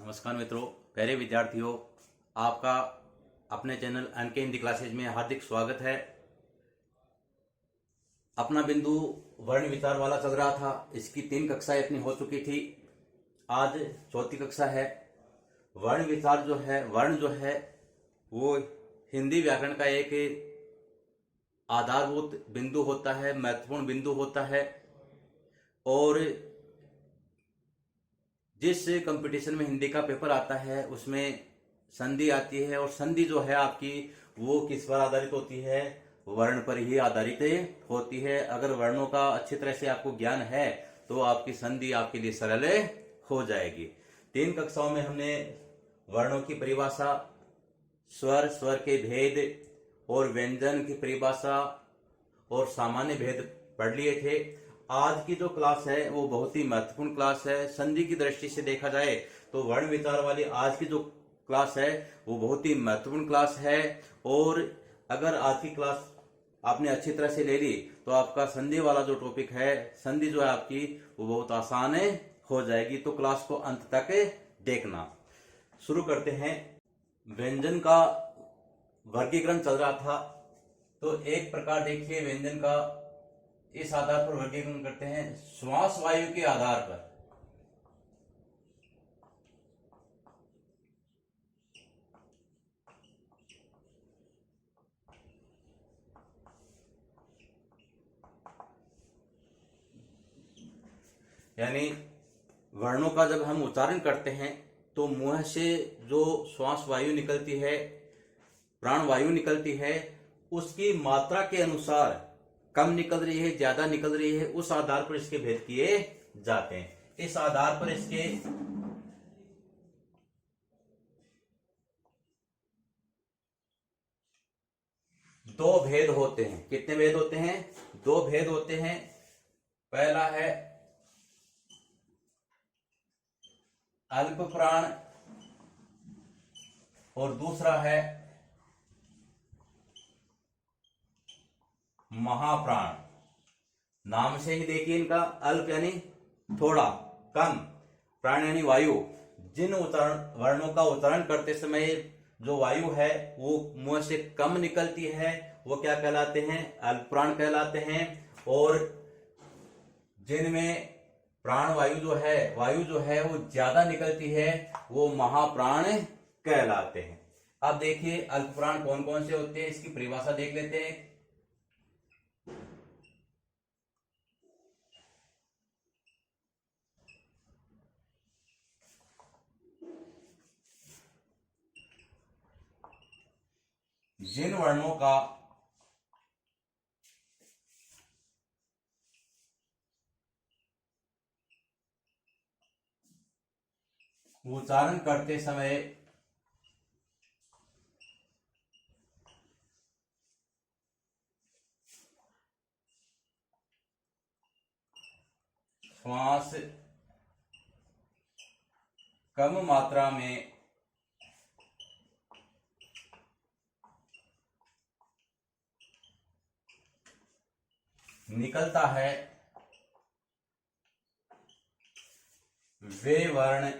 नमस्कार मित्रों, प्यारे विद्यार्थियों, आपका अपने चैनल एनके हिंदी क्लासेज में हार्दिक स्वागत है। अपना बिंदु वर्ण विचार वाला चल रहा था। इसकी 3 कक्षाएं अपनी हो चुकी थी। आज चौथी कक्षा है। वर्ण विचार जो है, वर्ण जो है वो हिंदी व्याकरण का एक आधारभूत बिंदु होता है, महत्वपूर्ण बिंदु होता है। और जिस कंपटीशन में हिंदी का पेपर आता है उसमें संधि आती है, और संधि जो है आपकी वो किस पर आधारित होती है? वर्ण पर ही आधारित होती है। अगर वर्णों का अच्छी तरह से आपको ज्ञान है तो आपकी संधि आपके लिए सरल हो जाएगी। 3 कक्षाओं में हमने वर्णों की परिभाषा, स्वर, स्वर के भेद और व्यंजन की परिभाषा और सामान्य भेद पढ़ लिए थे। आज की जो क्लास है वो बहुत ही महत्वपूर्ण क्लास है। संधि की दृष्टि से देखा जाए तो वर्ण विचार वाली आज की जो क्लास है वो बहुत ही महत्वपूर्ण क्लास है। और अगर आज की क्लास आपने अच्छी तरह से ले ली तो आपका संधि वाला जो टॉपिक है, संधि जो है आपकी वो बहुत आसान हो जाएगी। तो क्लास को अंत तक देखना। शुरू करते हैं। व्यंजन का वर्गीकरण चल रहा था, तो एक प्रकार देखिए व्यंजन का इस आधार पर वर्गीकरण करते हैं, श्वास वायु के आधार पर। यानी वर्णों का जब हम उच्चारण करते हैं तो मुंह से जो श्वास वायु निकलती है, प्राण वायु निकलती है, उसकी मात्रा के अनुसार कम निकल रही है, ज्यादा निकल रही है, उस आधार पर इसके भेद किए जाते हैं। इस आधार पर इसके दो भेद होते हैं। कितने भेद होते हैं? 2 भेद होते हैं। पहला है अल्प प्राण और दूसरा है महाप्राण। नाम से ही देखिए इनका, अल्प यानी थोड़ा कम, प्राण यानी वायु। जिन उच्चारण वर्णों का उच्चारण करते समय जो वायु है वो मुंह से कम निकलती है वो क्या कहलाते हैं? अल्प प्राण कहलाते हैं। और जिनमें प्राण वायु जो है वो ज्यादा निकलती है वो महाप्राण कहलाते हैं। अब देखिए अल्प प्राण कौन कौन से होते हैं, इसकी परिभाषा देख लेते हैं। जिन वर्णों का उच्चारण करते समय श्वास कम मात्रा में निकलता है वे वर्ण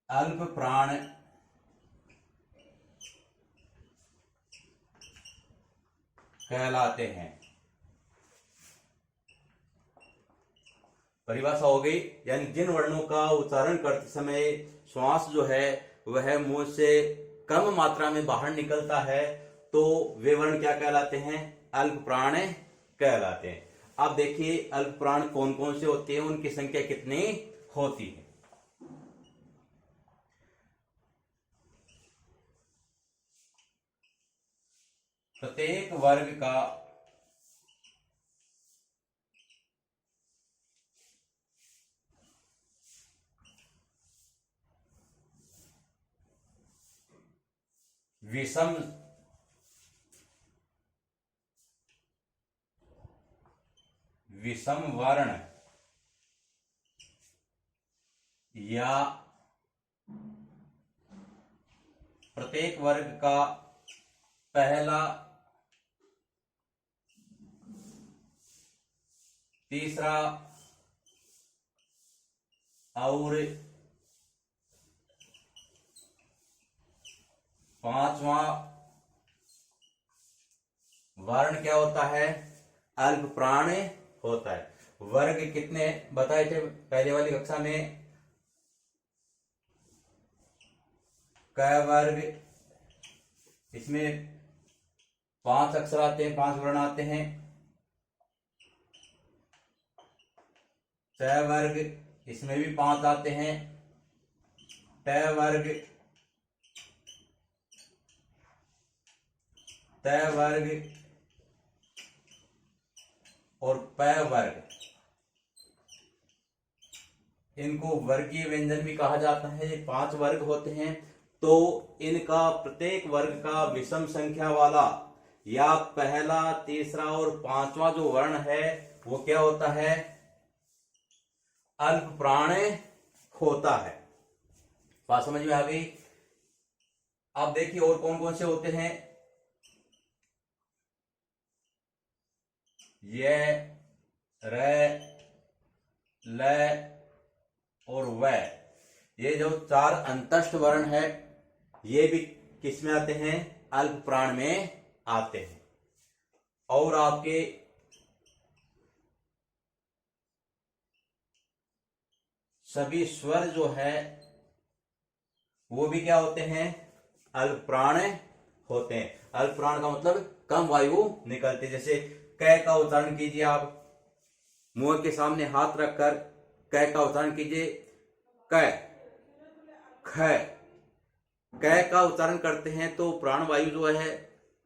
अल्प प्राण कहलाते हैं। परिभाषा हो गई। यानी जिन वर्णों का उच्चारण करते समय श्वास जो है वह मुंह से कम मात्रा में बाहर निकलता है तो वे वर्ण क्या कहलाते हैं? अल्प प्राण कहलाते हैं। अब देखिए अल्प प्राण कौन कौन से होते हैं, उनकी संख्या कितनी होती है। प्रत्येक वर्ग का विषम वर्ण या प्रत्येक वर्ग का पहला, तीसरा और पांचवा वर्ण क्या होता है? अल्प प्राण होता है। वर्ग कितने बताए थे पहले वाली कक्षा में? क वर्ग, इसमें 5 अक्षर आते हैं, 5 वर्ण आते हैं। च वर्ग, इसमें भी 5 आते हैं। ट वर्ग, त वर्ग और प वर्ग, इनको वर्गीय व्यंजन भी कहा जाता है। ये 5 वर्ग होते हैं। तो इनका प्रत्येक वर्ग का विषम संख्या वाला या पहला, तीसरा और पांचवा जो वर्ण है वो क्या होता है? अल्प प्राण होता है। बात समझ में आ गई? आप देखिए और कौन कौन से होते हैं। ये, र, ल और व, ये जो 4 अंतस्थ वर्ण है ये भी किस में आते हैं? अल्प प्राण में आते हैं। और आपके सभी स्वर जो है वो भी क्या होते हैं? अल्प प्राण होते हैं। अल्प प्राण का मतलब कम वायु निकलते। जैसे क का उच्चारण कीजिए आप, मुंह के सामने हाथ रखकर क का उच्चारण कीजिए। क, ख, क का उच्चारण करते हैं तो प्राण वायु जो है,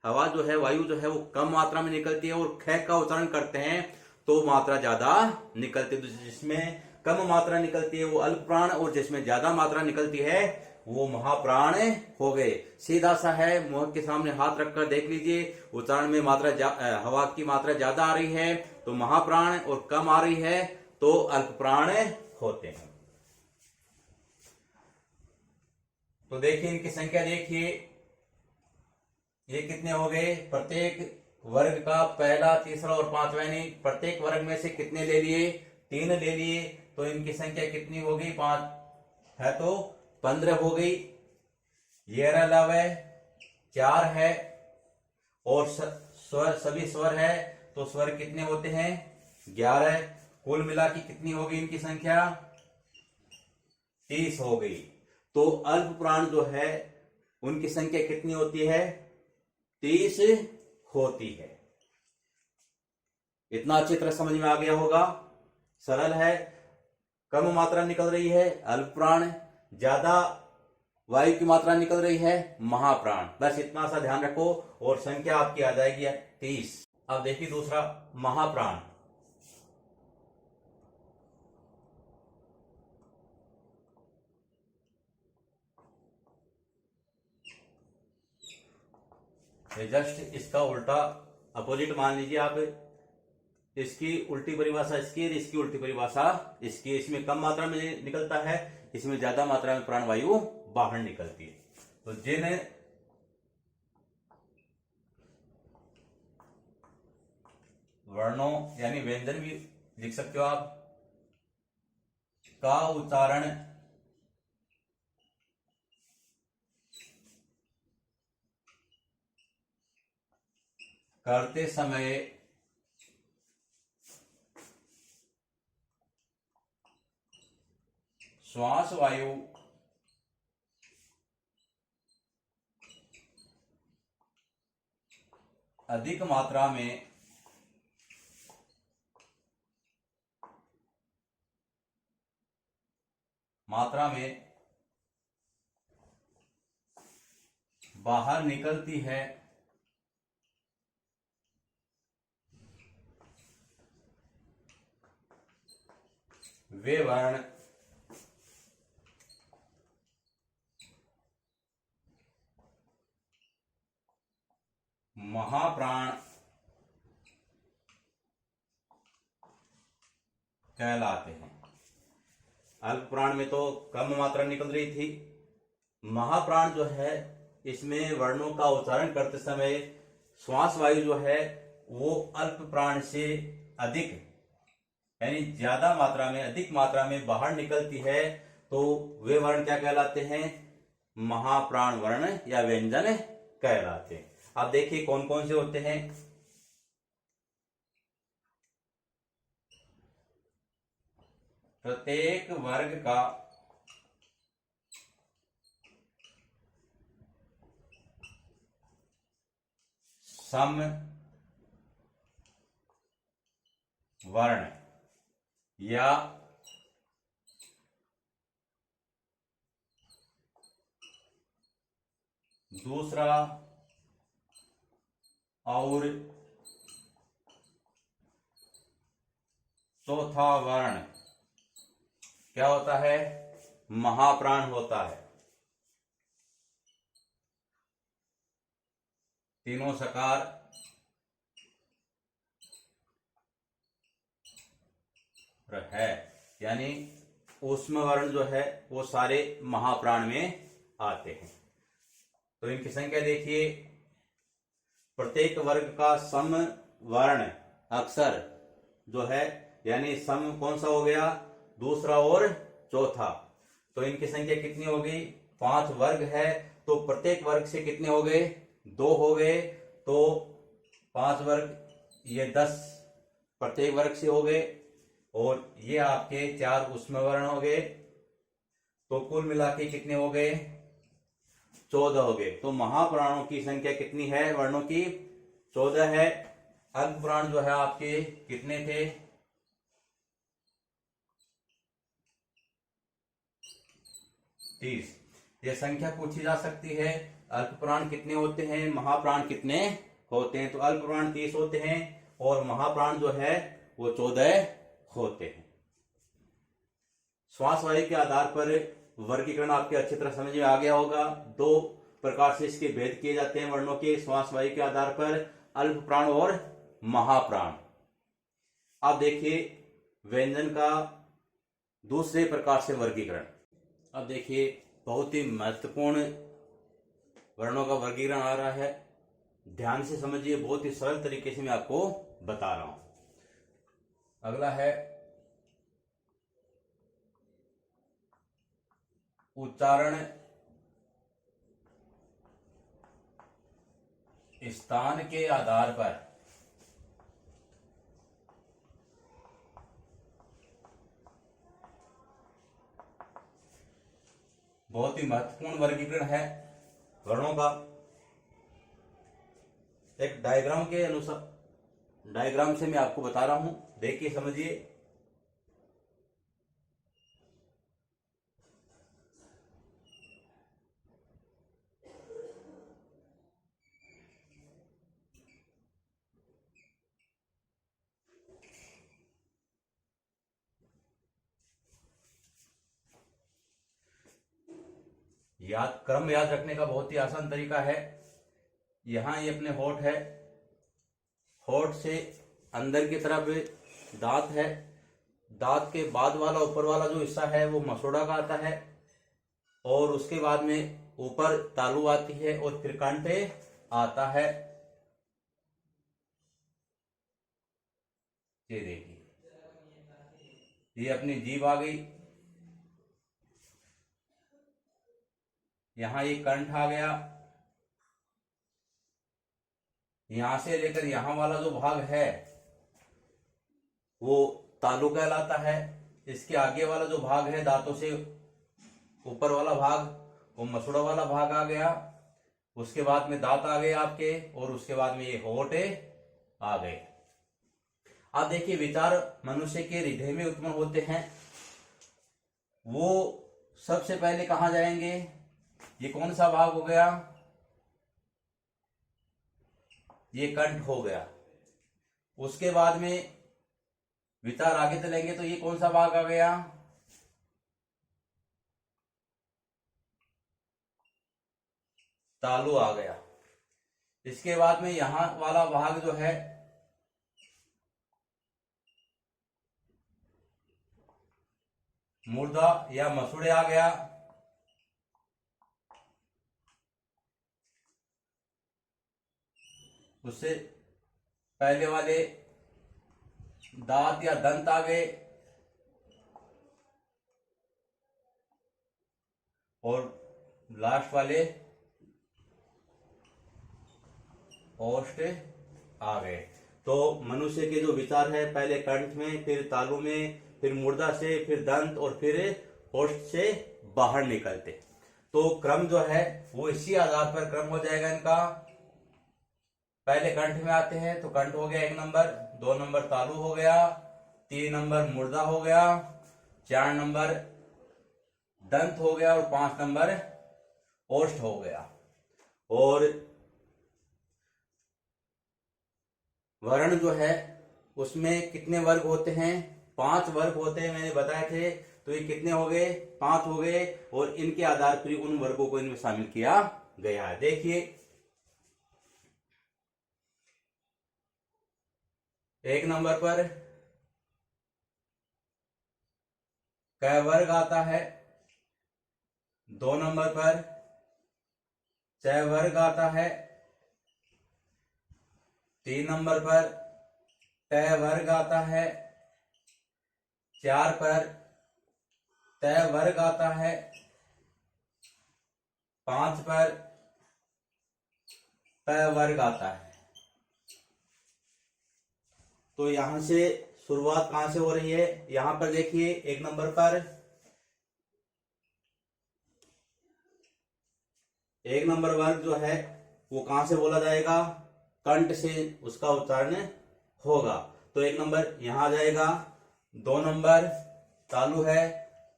हवा जो है, वायु जो है वो कम मात्रा में निकलती है। और ख का उच्चारण करते हैं तो मात्रा ज्यादा निकलती है। तो जिसमें कम मात्रा निकलती है वो अल्प प्राण, और जिसमें ज्यादा मात्रा निकलती है वो महाप्राण हो गए। सीधा सा है, मुंह के सामने हाथ रखकर देख लीजिए। उच्चारण में हवा की मात्रा ज्यादा आ रही है तो महाप्राण, और कम आ रही है तो अल्प प्राण होते हैं। तो देखिए इनकी संख्या देखिए, ये कितने हो गए? प्रत्येक वर्ग का पहला, तीसरा और पांचवा, यानी प्रत्येक वर्ग में से कितने ले लिए? 3 ले लिए। तो इनकी संख्या कितनी हो गई? 5 है तो 15 हो गई। ये अलावा 4 है और स्वर, सभी स्वर है तो स्वर कितने होते हैं? 11। कुल मिला के कितनी हो गई इनकी संख्या? 30 हो गई। तो अल्प प्राण जो है उनकी संख्या कितनी होती है? 30 होती है। इतना अच्छी तरह समझ में आ गया होगा। सरल है। कम मात्रा निकल रही है अल्प प्राण, ज्यादा वायु की मात्रा निकल रही है महाप्राण। बस इतना सा ध्यान रखो और संख्या आपकी आ जाएगी 30। अब देखिए दूसरा महाप्राण। जस्ट इसका उल्टा अपोजिट मान लीजिए आप। इसकी उल्टी परिभाषा इसकी, इसकी उल्टी परिभाषा इसकी। इसमें कम मात्रा में निकलता है, इसमें ज्यादा मात्रा में प्राणवायु बाहर निकलती है। तो जिन वर्णों यानी व्यंजन भी लिख सकते हो आप, का उच्चारण करते समय श्वास वायु अधिक मात्रा में बाहर निकलती है, वे वर्ण महाप्राण कहलाते हैं। अल्प प्राण में तो कम मात्रा निकल रही थी। महाप्राण जो है इसमें वर्णों का उच्चारण करते समय श्वास वायु जो है वो अल्प प्राण से अधिक यानी ज्यादा मात्रा में, अधिक मात्रा में बाहर निकलती है, तो वे वर्ण क्या कहलाते हैं? महाप्राण वर्ण या व्यंजन कहलाते हैं। अब देखिए कौन कौन से होते हैं। प्रत्येक वर्ग का सम वर्ण या दूसरा और चौथा वर्ण क्या होता है? महाप्राण होता है। तीनों सकार है, यानी ऊष्म वर्ण जो है वो सारे महाप्राण में आते हैं। तो इनकी संख्या देखिए, प्रत्येक वर्ग का सम वर्ण अक्षर जो है, यानी सम कौन सा हो गया? दूसरा और चौथा। तो इनकी संख्या कितनी हो गई? 5 वर्ग है, तो प्रत्येक वर्ग से कितने हो गए? 2 हो गए। तो 5 वर्ग, ये 10 प्रत्येक वर्ग से हो गए, और ये आपके 4 ऊष्म वर्ण हो गए। तो कुल मिला के कितने हो गए? 14 हो गए। तो महाप्राणों की संख्या कितनी है? वर्णों की 14 है। अल्पप्राण जो है आपके कितने थे? 30। यह संख्या पूछी जा सकती है, अल्पप्राण कितने होते हैं, महाप्राण कितने होते हैं? तो अल्पप्राण 30 होते हैं और महाप्राण जो है वो 14 होते हैं। श्वास वायु के आधार पर वर्गीकरण आपके अच्छी तरह समझ में आ गया होगा। 2 प्रकार से इसके भेद किए जाते हैं वर्णों के श्वास वायु के आधार पर, अल्प प्राण और महाप्राण। अब देखिए व्यंजन का दूसरे प्रकार से वर्गीकरण। अब देखिए बहुत ही महत्वपूर्ण वर्णों का वर्गीकरण आ रहा है, ध्यान से समझिए, बहुत ही सरल तरीके से मैं आपको बता रहा हूं। अगला है उच्चारण स्थान के आधार पर बहुत ही महत्वपूर्ण वर्गीकरण है वर्णों का। एक डायग्राम के अनुसार, डायग्राम से मैं आपको बता रहा हूं, देखिए समझिए। क्रम याद रखने का बहुत ही आसान तरीका है। यहां ये अपने होठ है, होठ से अंदर की तरफ दांत है, दांत के बाद वाला ऊपर वाला जो हिस्सा है वो मसोड़ा का आता है, और उसके बाद में ऊपर तालू आती है और फिर कंठ आता है। ये देखिए, ये अपनी जीभ आ गई, यहां ये कंठ आ गया, यहां से लेकर यहां वाला जो भाग है वो तालु कहलाता है। इसके आगे वाला जो भाग है दांतों से ऊपर वाला भाग, वो मसुड़ा वाला भाग आ गया। उसके बाद में दांत आ गए आपके, और उसके बाद में ये होठ आ गए। आप देखिए विचार मनुष्य के हृदय में उत्पन्न होते हैं, वो सबसे पहले कहां जाएंगे? ये कौन सा भाग हो गया? ये कंठ हो गया। उसके बाद में विचार आगे चलेंगे तो ये कौन सा भाग आ गया? तालु आ गया। इसके बाद में यहां वाला भाग जो है मुर्दा या मसूड़े आ गया। उससे पहले वाले दांत या दंत आ गए, और लास्ट वाले ओष्ठ आ गए। तो मनुष्य के जो विचार है पहले कंठ में, फिर तालु में, फिर मुर्दा से, फिर दंत और फिर ओष्ठ से बाहर निकलते। तो क्रम जो है वो इसी आधार पर क्रम हो जाएगा इनका। पहले कंठ में आते हैं तो कंठ हो गया 1 नंबर, 2 नंबर तालु हो गया, 3 नंबर मुर्दा हो गया, 4 नंबर दंत हो गया और 5 नंबर ओष्ठ हो गया। और वर्ण जो है उसमें कितने वर्ग होते हैं? 5 वर्ग होते हैं, मैंने बताए थे। तो ये कितने हो गए? 5 हो गए। और इनके आधार पर उन वर्गों को इनमें शामिल किया गया है। देखिए 1 नंबर पर क वर्ग आता है, 2 नंबर पर च वर्ग आता है, 3 नंबर पर ट वर्ग आता है, 4 पर त वर्ग आता है, 5 पर प वर्ग आता है। तो यहां से शुरुआत कहां से हो रही है? यहां पर देखिए 1 नंबर पर 1 नंबर वर्ग जो है वो कहां से बोला जाएगा? कंठ से उसका उच्चारण होगा। तो 1 नंबर यहां आ जाएगा। 2 नंबर तालु है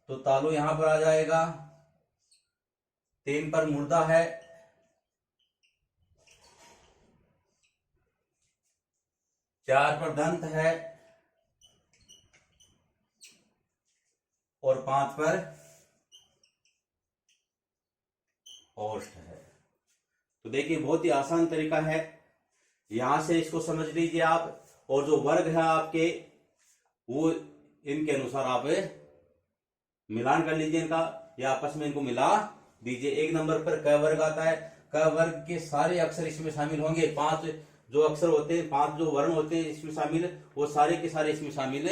तो तालु यहां पर आ जाएगा। 3 पर मुर्दा है, 4 पर दंत है और 5 पर ओष्ठ है। तो देखिए बहुत ही आसान तरीका है, यहां से इसको समझ लीजिए आप। और जो वर्ग है आपके वो इनके अनुसार आप मिलान कर लीजिए इनका, या आपस में इनको मिला दीजिए। 1 नंबर पर क वर्ग आता है, क वर्ग के सारे अक्षर इसमें शामिल होंगे। 5 जो अक्षर होते हैं, 5 जो वर्ण होते हैं इसमें शामिल, वो सारे के सारे इसमें शामिल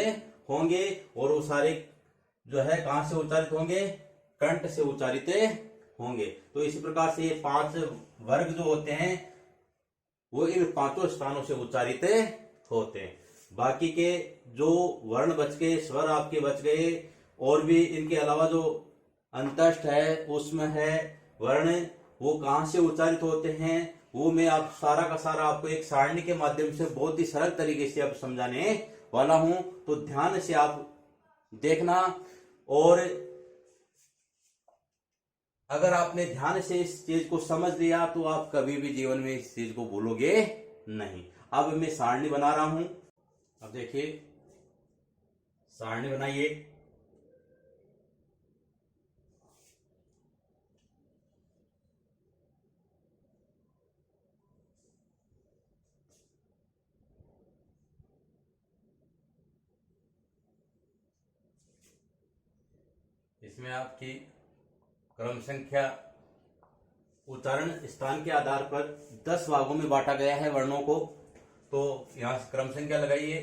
होंगे। और वो सारे जो है कहां से उच्चारित होंगे? कंठ से उच्चारित होंगे। तो इसी प्रकार से ये 5 वर्ग जो होते हैं वो इन 5 स्थानों से उच्चारित होते हैं। बाकी के जो वर्ण बच गए, स्वर आपके बच गए, और भी इनके अलावा जो अंतस्थ है उसमें है वर्ण, वो कहां से उच्चारित होते हैं वो मैं आप सारा का सारा आपको एक सारणी के माध्यम से बहुत ही सरल तरीके से अब समझाने वाला हूं। तो ध्यान से आप देखना, और अगर आपने ध्यान से इस चीज को समझ लिया तो आप कभी भी जीवन में इस चीज को भूलोगे नहीं। अब मैं सारणी बना रहा हूं। अब देखिए सारणी बनाइए। इसमें आपकी क्रम संख्या उच्चारण स्थान के आधार पर 10 भागों में बांटा गया है वर्णों को। तो यहां से क्रम संख्या लगाइए।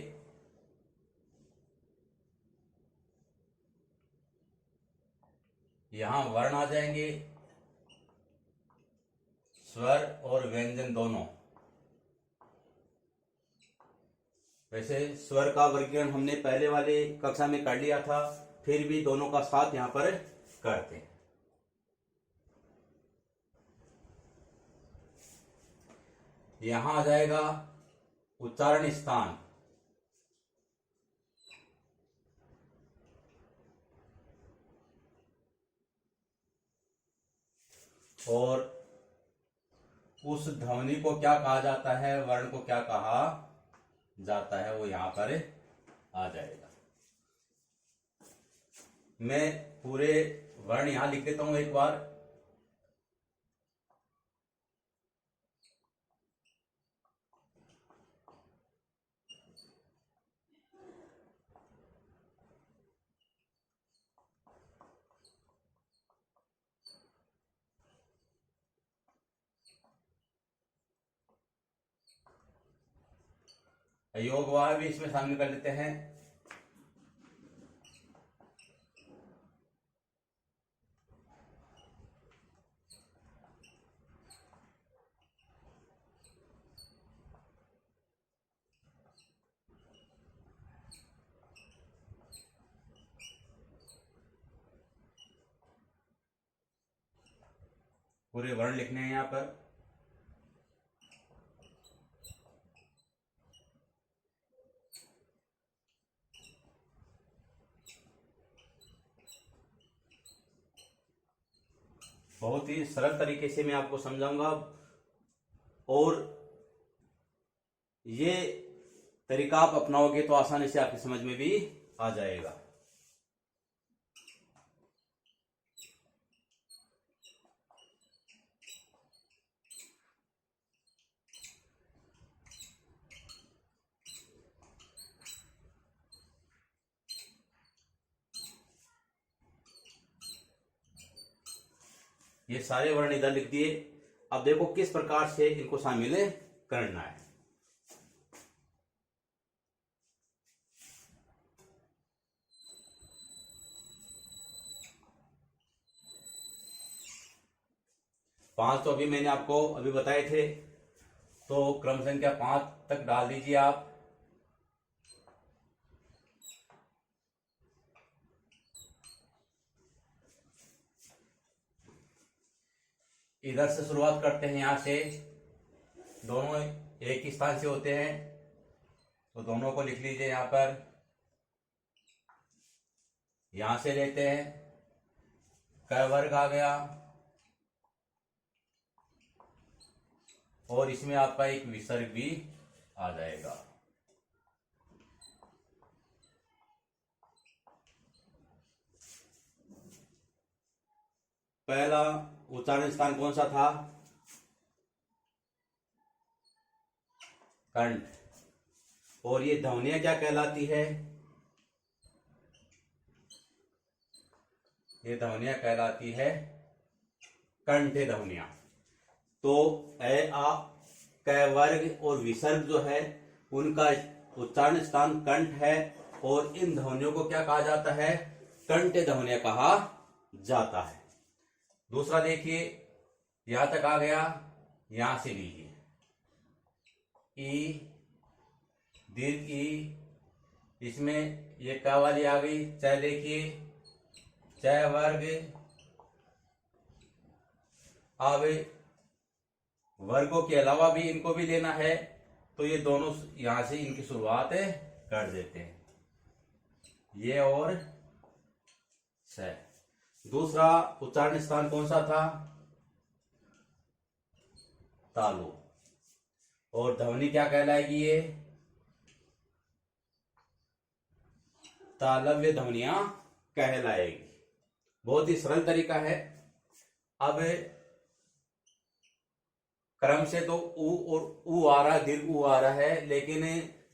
यहां वर्ण आ जाएंगे, स्वर और व्यंजन दोनों। वैसे स्वर का वर्गीकरण हमने पहले वाले कक्षा में कर लिया था, फिर भी दोनों का साथ यहां पर करते हैं। यहां आ जाएगा उच्चारण स्थान, और उस ध्वनि को क्या कहा जाता है, वर्ण को क्या कहा जाता है, वो यहां पर आ जाएगा। मैं पूरे वर्ण यहां लिख देता हूं एक बार। योग वाह भी इसमें शामिल कर लेते हैं। पूरे वर्ण लिखने हैं यहाँ पर। बहुत ही सरल तरीके से मैं आपको समझाऊंगा और ये तरीका आप अपनाओगे तो आसानी से आपकी समझ में भी आ जाएगा। ये सारे वर्ण इधर लिख दिए। अब देखो किस प्रकार से इनको शामिल करना है। पांच तो अभी मैंने आपको अभी बताए थे, तो क्रम संख्या 5 तक डाल दीजिए आप। इधर से शुरुआत करते हैं, यहां से दोनों एक ही स्थान से होते हैं, तो दोनों को लिख लीजिए यहां पर। यहां से लेते हैं, क वर्ग आ गया और इसमें आपका एक विसर्ग भी आ जाएगा। पहला उच्चारण स्थान कौन सा था? कंठ। और ये ध्वनियां क्या कहलाती है? ये ध्वनियां कहलाती है कंठ ध्वनियां। तो ए आ क वर्ग और विसर्ग जो है उनका उच्चारण स्थान कंठ है और इन ध्वनियों को क्या कहा जाता है? कंठ ध्वनियां कहा जाता है। दूसरा देखिए, यहां तक आ गया, यहां से लीजिए ई दीर्घ ई, इसमें ये क वाली आ गई। च देखिए, च वर्ग। अब वर्गों के अलावा भी इनको भी लेना है, तो ये दोनों यहां से इनकी शुरुआत कर देते हैं, ये और स। दूसरा उच्चारण स्थान कौन सा था? तालु। और ध्वनि क्या कहलाएगी? ये तालव्य ध्वनियां कहलाएगी। बहुत ही सरल तरीका है। अब क्रम से तो उ और उ आ रहा है, दीर्घ उ आ रहा है, लेकिन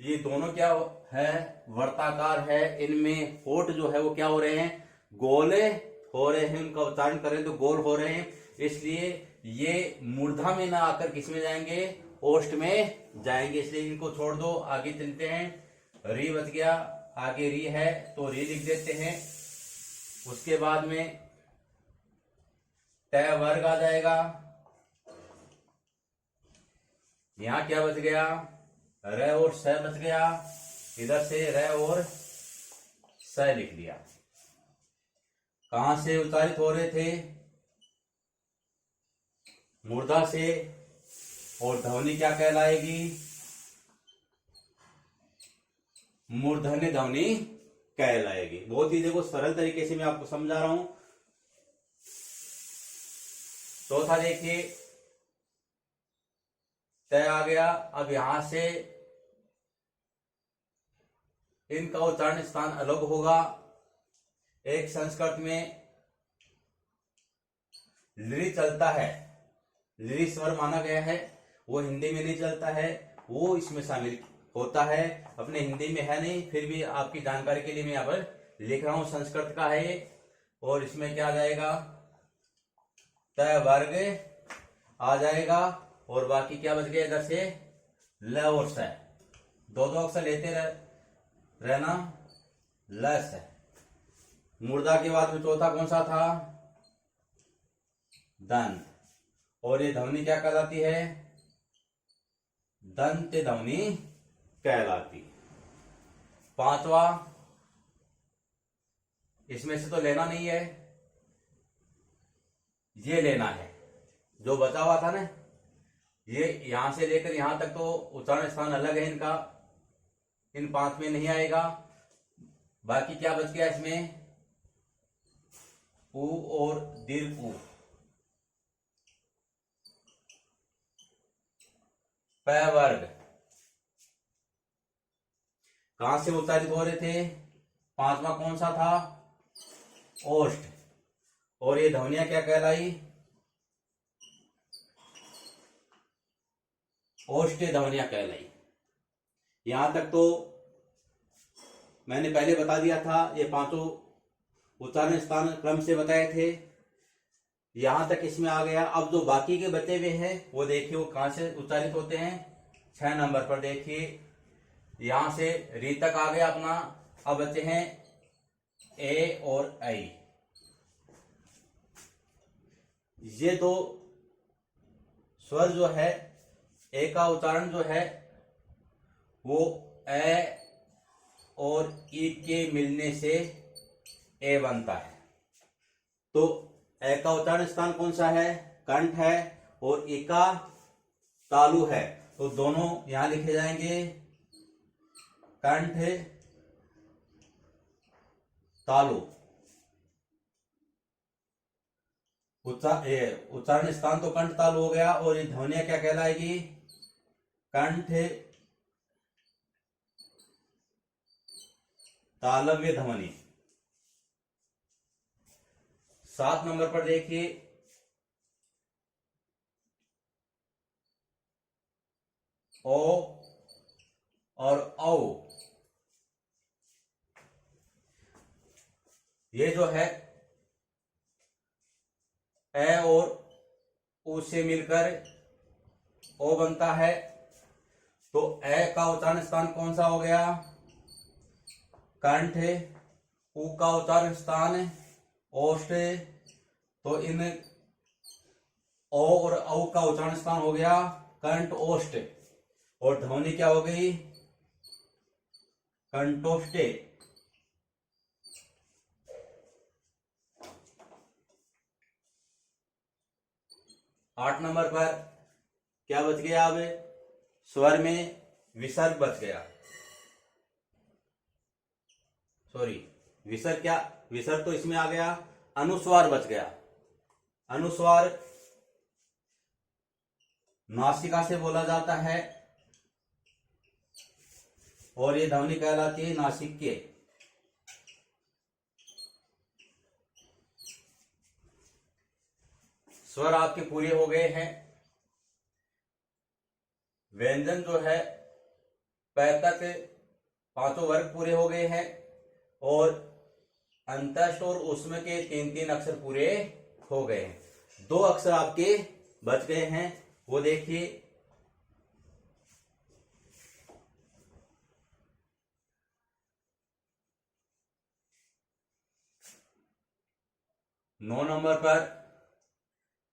ये दोनों क्या है? वर्ताकार है। इनमें होठ जो है वो क्या हो रहे हैं? गोले हो रहे हैं। उनका उच्चारण करें तो गोल हो रहे हैं, इसलिए ये मूर्धा में ना आकर किस में जाएंगे? ओष्ठ में जाएंगे। इसलिए इनको छोड़ दो, आगे चलते हैं। री बच गया, आगे री है तो री लिख देते हैं। उसके बाद में त वर्ग आ जाएगा। यहां क्या बच गया? र और स बच गया। इधर से र और स लिख दिया। कहां से उच्चारित हो रहे थे? मूर्धा से। और ध्वनि क्या कहलाएगी? मूर्धन्य ध्वनि कहलाएगी। बहुत ही देखो सरल तरीके से मैं आपको समझा रहा हूं। चौथा देखिए, तय आ गया। अब यहां से इनका उच्चारण स्थान अलग होगा। एक संस्कृत में लृ चलता है, लृ स्वर माना गया है, वो हिंदी में नहीं चलता है, वो इसमें शामिल होता है। अपने हिंदी में है नहीं, फिर भी आपकी जानकारी के लिए मैं यहाँ पर लिख रहा हूं। संस्कृत का है ये। और इसमें क्या आ जाएगा? त वर्ग आ जाएगा। और बाकी क्या बच गया? इधर से ल और स। दो दो अक्षर लेते रहना, लस है। मुर्दा के बाद में चौथा कौन सा था? दंत। और ये ध्वनि क्या कहलाती है? दंत ध्वनि कहलाती। पांचवा, इसमें से तो लेना नहीं है, ये लेना है, जो बचा हुआ था ना, ये यहां से लेकर यहां तक तो उच्चारण स्थान अलग है इनका, इन पांच में नहीं आएगा। बाकी क्या बच गया इसमें? उ और दीर्घ उ। प वर्ग कहां से उच्चारित हो रहे थे? पांचवा कौन सा था? ओष्ठ। और ये ध्वनियां क्या कहलाई? ओष्ठ्य ध्वनियां कहलाई। यहां तक तो मैंने पहले बता दिया था, ये पांचों उच्चारण स्थान क्रम से बताए थे। यहां तक इसमें आ गया। अब जो बाकी के बचे हुए हैं वो देखिए वो कहां से उच्चारित होते हैं। 6 नंबर पर देखिए, यहां से री तक आ गया अपना। अब बचे हैं ए और आई। ये दो स्वर जो है, ए का उच्चारण जो है वो ए और ई के मिलने से ए बनता है। तो ए का उच्चारण स्थान कौन सा है? कंठ है। और ई का तालु है। तो दोनों यहां लिखे जाएंगे, कंठ तालु। उच्चारण स्थान तो कंठ तालु हो गया। और ये ध्वनियां क्या कहलाएगी? कंठ तालव्य ध्वनि। 7 नंबर पर देखिए, ओ और औ। ये जो है ए और उ से मिलकर ओ बनता है। तो ए का उच्चारण स्थान कौन सा हो गया? कंठ। उ का उच्चारण स्थान ओष्ठ। तो इन ओ और औ का उच्चारण स्थान हो गया कंठ ओष्ठ। और ध्वनि क्या हो गई? कंठोष्ठे। 8 नंबर पर क्या बच गया? अब स्वर में विसर्ग बच गया। सॉरी, विसर्ग क्या, विसर्ग तो इसमें आ गया। अनुस्वार बच गया। अनुस्वार नासिका से बोला जाता है और ये ध्वनि कहलाती है नासिक्य। स्वर आपके पूरे हो गए हैं। व्यंजन जो है प तक पांचों वर्ग पूरे हो गए हैं। और अंतस्थ और उसमें के 3-3 अक्षर पूरे हो गए हैं। 2 अक्षर आपके बच गए हैं, वो देखिए। नौ नंबर पर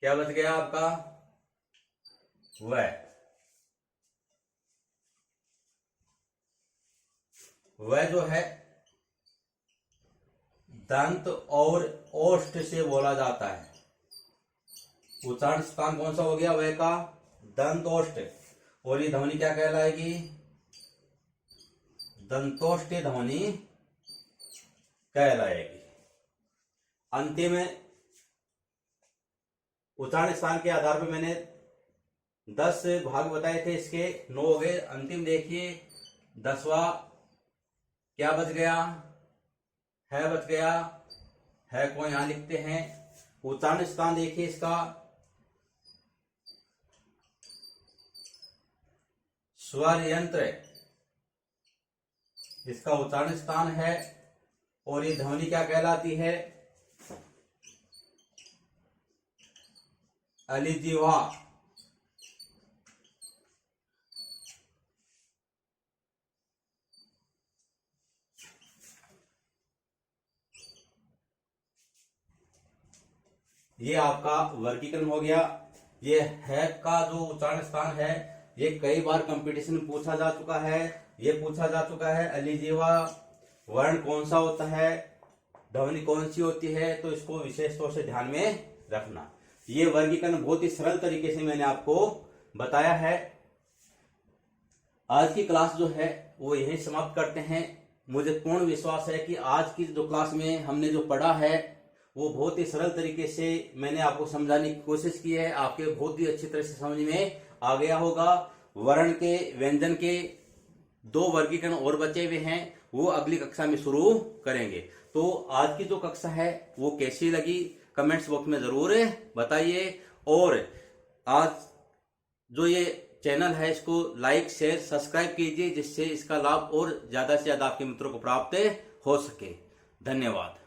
क्या बच गया आपका? वह जो है दंत और ओष्ठ से बोला जाता है। उच्चारण स्थान कौन सा हो गया? वह का दंतोष्ठ। और ये ध्वनि क्या कहलाएगी? दंतोष्ठ ध्वनि कहलाएगी। अंतिम उच्चारण स्थान के आधार पर मैंने 10 भाग बताए थे, इसके 9 हो गए। अंतिम देखिए 10वां क्या बच गया? है बच गया। है को यहां लिखते हैं। उच्चारण स्थान देखिए इसका स्वर यंत्र, इसका उच्चारण स्थान है। और ये ध्वनि क्या कहलाती है? अलिजिह्वा। ये आपका वर्गीकरण हो गया। ये है का जो उच्चारण स्थान है, ये कई बार कंपटीशन में पूछा जा चुका है। ये पूछा जा चुका है अलिजीवा वर्ण कौन सा होता है, ध्वनि कौन सी होती है, तो इसको विशेष तौर से ध्यान में रखना। ये वर्गीकरण बहुत ही सरल तरीके से मैंने आपको बताया है। आज की क्लास जो है वो यहीं समाप्त करते हैं। मुझे पूर्ण विश्वास है कि आज की जो क्लास में हमने जो पढ़ा है वो बहुत ही सरल तरीके से मैंने आपको समझाने की कोशिश की है। आपके बहुत ही अच्छी तरह से समझ में आ गया होगा। वर्ण के व्यंजन के 2 वर्गीकरण और बचे हुए हैं, वो अगली कक्षा में शुरू करेंगे। तो आज की जो कक्षा है वो कैसी लगी कमेंट्स बॉक्स में जरूर बताइए। और आज जो ये चैनल है इसको लाइक शेयर सब्सक्राइब कीजिए, जिससे इसका लाभ और ज्यादा से ज्यादा आपके मित्रों को प्राप्त हो सके। धन्यवाद।